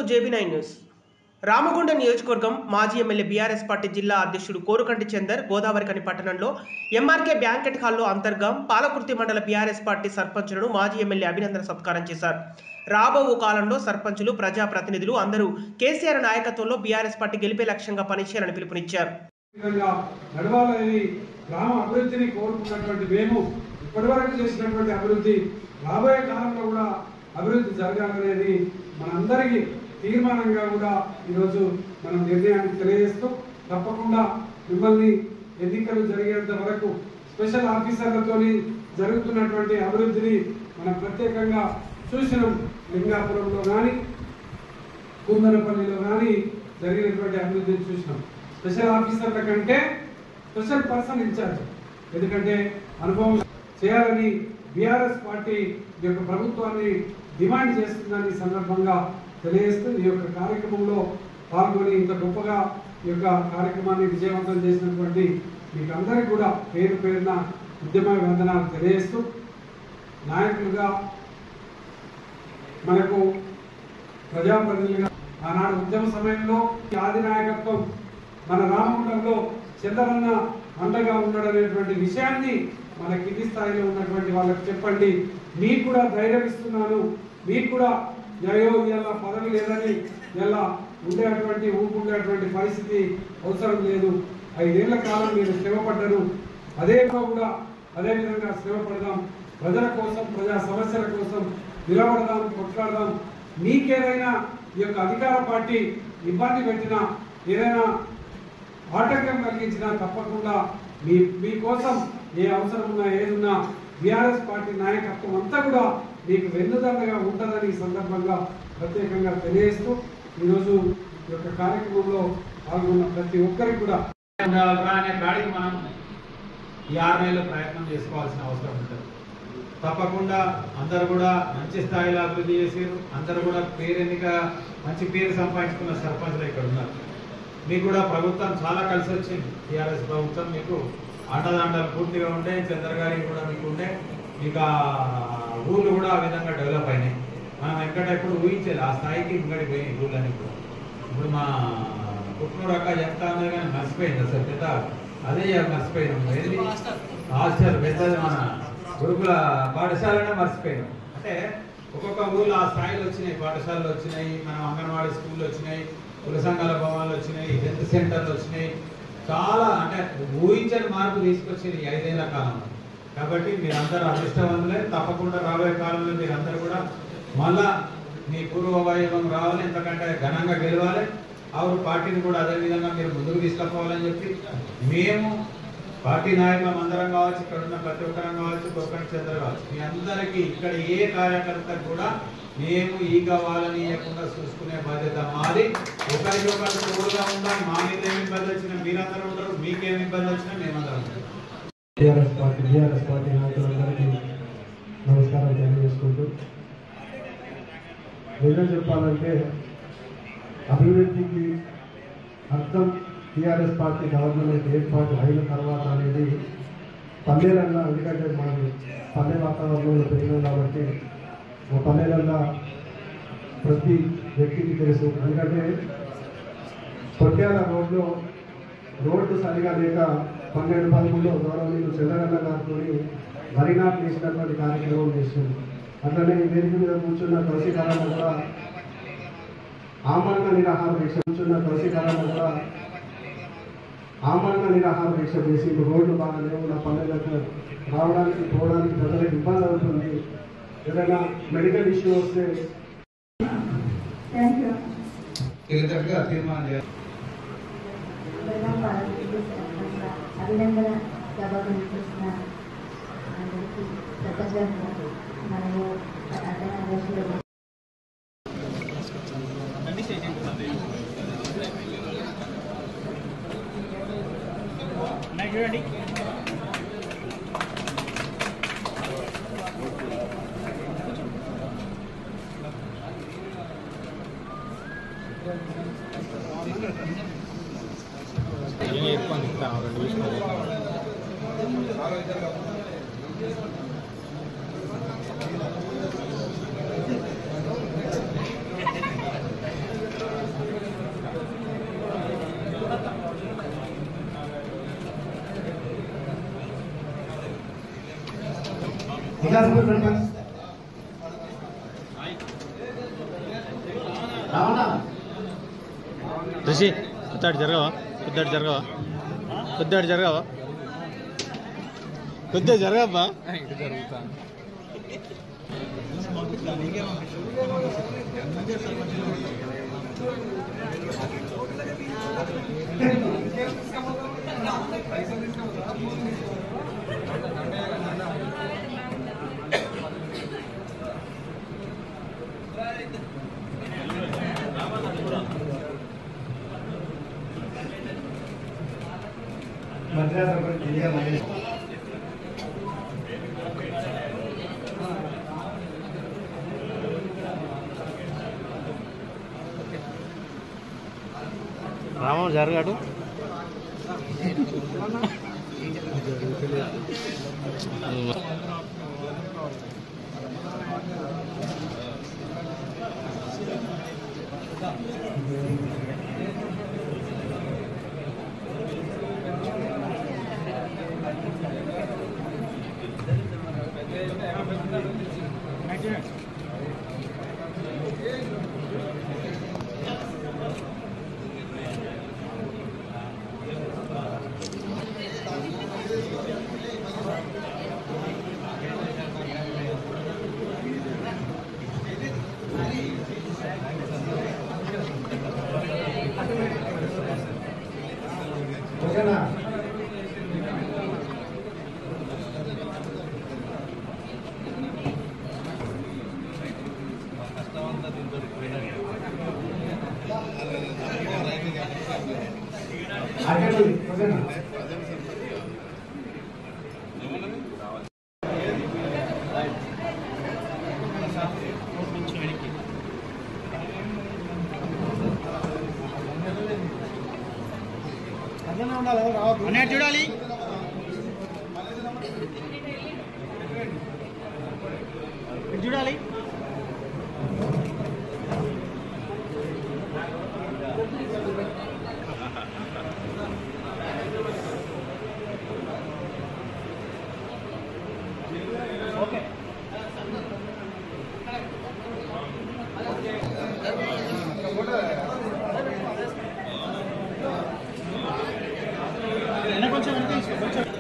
JB9 news. Ramagunda నియోజకవర్గం మాజీ MLA BRS party జిల్లా అధ్యక్షుడు కోరుకంటి చందర్ గోదావరికని పట్టణంలో ఎంఆర్కే బ్యాంకెట్ హాల్లో అంతర్గం పాలకుర్తి మండల బీఆర్ఎస్ పార్టీ సర్పంచులను మాజీ ఎమ్మెల్యే అభినందన సత్కారం చేశారు. రాబో కాలంలో సర్పంచులు ప్రజాప్రతినిధులు అందరూ కేసీఆర్ నాయకత్వంలో బీఆర్ఎస్ పార్టీ గెలిపే లక్ష్యంగా పనిచేయాలని పిలుపునిచ్చారు. గ్రామ అభివృద్ధిని కోరుకున్నటువంటి మేము ఇప్పటివరకు చేసినటువంటి అభివృద్ధి రాబోయే కాలంలో కూడా అభివృద్ధి జరగాలనేది మనందరికీ తీర్మానంగా కూడా ఈరోజు మనం నిర్ణయాన్ని తెలియజేస్తూ తప్పకుండా మిమ్మల్ని ఎన్నికలు జరిగేంత వరకు స్పెషల్ ఆఫీసర్లతో జరుగుతున్నటువంటి అభివృద్ధిని మనం ప్రత్యేకంగా చూసినాం. లింగాపురంలో కానీ కుందనపల్లిలో కానీ జరిగినటువంటి అభివృద్ధిని చూసినాం. స్పెషల్ ఆఫీసర్ల కంటే స్పెషల్ పర్సన్ ఇన్ఛార్జ్, ఎందుకంటే అనుభవం చేయాలని బీఆర్ఎస్ పార్టీ యొక్క ప్రభుత్వాన్ని డిమాండ్ చేస్తుందని సందర్భంగా తెలియజేస్తూ ఈ యొక్క కార్యక్రమంలో పాల్గొని ఇంత గొప్పగా ఈ యొక్క కార్యక్రమాన్ని విజయవంతం చేసినటువంటి మీకు అందరికీ కూడా పేరు పేరున ఉద్యమ వందనాలు తెలియజేస్తూ, నాయకులుగా మనకు ప్రజాప్రతినిధులుగా ఆనాడు ఉద్యమ సమయంలో ఆది నాయకత్వం మన రామగుండంలో చంద్రన్న అండగా ఉండడనేటువంటి విషయాన్ని మన కింది స్థాయిలో ఉన్నటువంటి వాళ్ళకి చెప్పండి. మీకు కూడా ధైర్యం ఇస్తున్నాను, మీకు కూడా ఇలా పదవి లేదని ఇలా ఉండేటువంటి ఊపుండేటువంటి పరిస్థితి అవసరం లేదు. 5 ఏళ్ల కాలం మీరు శ్రమపడ్డరు, అదేవిధంగా శ్రమపడదాం, ప్రజల కోసం ప్రజా సమస్యల కోసం నిలబడదాం, కొట్లాడదాం. మీకేదైనా ఈ యొక్క అధికార పార్టీ ఇబ్బంది పెట్టినా, ఏదైనా ఆటంకం కలిగించినా తప్పకుండా మీకోసం ఏ అవసరం ఉన్నా ఏదున్నా బీఆర్ఎస్ పార్టీ నాయకత్వం అంతా కూడా మీకు వెన్నుదన్నుగా ఉంటుందని ఈ సందర్భంగా ప్రత్యేకంగా తెలియజేస్తూ ఈరోజు ఈ యొక్క కార్యక్రమంలో పాల్గొన్న ప్రతి ఒక్కరికి కూడా అనే కాడికి మనం ఈ 6 నెలలు ప్రయత్నం చేసుకోవాల్సిన అవసరం ఉంటుంది. తప్పకుండా అందరూ కూడా మంచి స్థాయిలో అభివృద్ధి చేశారు. అందరూ కూడా మంచి పేరు సంపాదించుకున్న సర్పంచ్లు ఇక్కడ ఉన్నారు. మీకు కూడా ప్రభుత్వం చాలా కలిసి వచ్చింది. టీఆర్ఎస్ ప్రభుత్వం మీకు అండదండలు పూర్తిగా ఉండే, చంద్ర గారికి కూడా మీకు ఉండే, మీకు ఊళ్ళు కూడా ఆ విధంగా డెవలప్ అయినాయి. మనం ఎప్పుడు ఊహించాలి ఆ స్థాయికి ఇంకటి పోయినాయి ఊళ్ళని కూడా. ఇప్పుడు మా కుట్నూరు అక్క చెప్తా ఉన్నది కానీ మర్చిపోయింది అసలు పెద్ద అదే మర్చిపోయినాం. హాస్టల్ పెద్దది మన గురుకుల పాఠశాలనే మర్చిపోయినాం. అంటే ఒక్కొక్క ఊళ్ళో ఆ స్థాయిలో వచ్చినాయి, పాఠశాలలు వచ్చినాయి, మనం అంగన్వాడీ స్కూళ్ళు వచ్చినాయి, కుల సంఘాల భవనాలు వచ్చినాయి, హెల్త్ సెంటర్లు వచ్చినాయి. చాలా అంటే ఊహించని మార్పు తీసుకొచ్చింది 5 ఏళ్ల కాలంలో. కాబట్టి మీరందరూ అదృష్టవంతులే. తప్పకుండా రాబోయే కాలంలో మీరందరూ కూడా మళ్ళా మీ పూర్వ వైభవం రావాలి, ఎంతకంటే ఘనంగా గెలవాలి. ఆవిడ పార్టీని కూడా అదేవిధంగా మీరు ముందుకు తీసుకుపోవాలని చెప్పి మేము పార్టీ నాయకులం అందరం కావచ్చు, ఇక్కడ ఉన్న ప్రతి ఒక్కరం కావచ్చు, కోరుకంటి చంద్ర కావచ్చు, మీ అందరికీ ఇక్కడ ఏ కార్యకర్తకు కూడా మేము ఈ కావాలని ఇవ్వకుండా చూసుకునే బాధ్యత మాది. ఒకరికొకరు తోడుగా ఉండాలి. మా మీద ఏమి ఇబ్బంది వచ్చినా మీరందరూ ఉంటారు, మీకేమి ఇబ్బంది వచ్చినా మేమందరం ఉంటాం. బీఆర్ఎస్ పార్టీ నాయకులందరికీ నమస్కారం తెలియజేసుకుంటూ, నిజం చెప్పాలంటే అభివృద్ధికి అర్థం టీఆర్ఎస్ పార్టీ గవర్నమెంట్ ఏర్పాటు అయిన తర్వాత అనేది పల్లెలల్లో, ఎందుకంటే మనం పల్లె వాతావరణంలో పెరిగినాం కాబట్టి పల్లెలల్లో ప్రతి వ్యక్తికి తెలుసు. ఎందుకంటే పొట్యాల రోడ్డు సరిగా లేక 12-13లో గౌరవనీయులు చంద్రన్న గారితో మరినాట్లు చేసినటువంటి కార్యక్రమం చేస్తుంది. అట్లనే వేదిక మీద కూర్చున్న కౌశికారాన్ని కూడా ఆమరణ నిరాహార దీక్ష చేసి రోడ్లు బాగా లేవు, నా పల్లెలకు రావడానికి పోవడానికి ప్రజలకు ఇబ్బంది అవుతుంది, ఏదైనా మెడికల్ ఇష్యూ వస్తే తీర్మానం చేయాలి. అభినందన సభకు చేసిన మనము రిషి కొద్దాడు జరగవా కొద్దాడు జరగవా కొద్దాడు జరగవా కొద్దిగా జరగబ్బా రామ జరగాడు అన్నట్టు చూడాలి చూడాలి కొంచెం